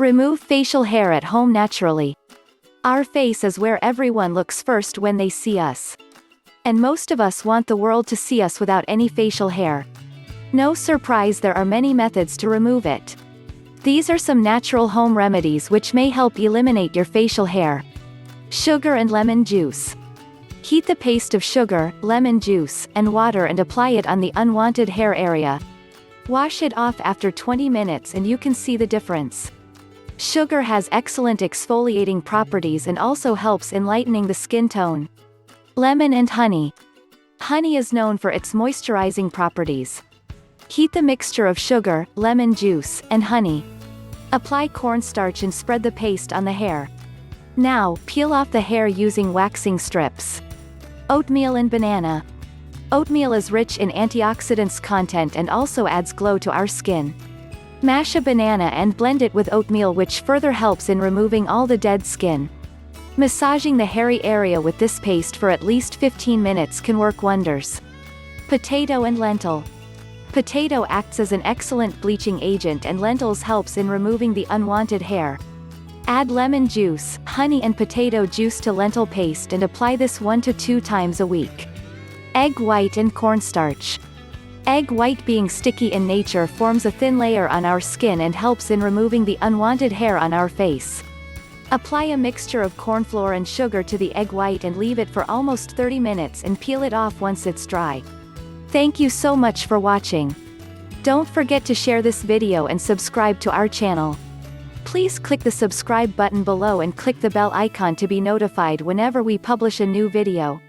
Remove facial hair at home naturally. Our face is where everyone looks first when they see us. And most of us want the world to see us without any facial hair. No surprise, there are many methods to remove it. These are some natural home remedies which may help eliminate your facial hair. Sugar and lemon juice. Heat the paste of sugar, lemon juice, and water and apply it on the unwanted hair area. Wash it off after 20 minutes and you can see the difference. Sugar has excellent exfoliating properties and also helps in lightening the skin tone. Lemon and honey. Honey is known for its moisturizing properties. Heat the mixture of sugar, lemon juice, and honey. Apply cornstarch and spread the paste on the hair. Now, peel off the hair using waxing strips. Oatmeal and banana. Oatmeal is rich in antioxidants content and also adds glow to our skin. Mash a banana and blend it with oatmeal, which further helps in removing all the dead skin. Massaging the hairy area with this paste for at least 15 minutes can work wonders. Potato and lentil. Potato acts as an excellent bleaching agent and lentils helps in removing the unwanted hair. Add lemon juice, honey and potato juice to lentil paste and apply this 1 to 2 times a week. Egg white and cornstarch. Egg white, being sticky in nature, forms a thin layer on our skin and helps in removing the unwanted hair on our face. Apply a mixture of corn flour and sugar to the egg white and leave it for almost 30 minutes and peel it off once it's dry. Thank you so much for watching. Don't forget to share this video and subscribe to our channel. Please click the subscribe button below and click the bell icon to be notified whenever we publish a new video.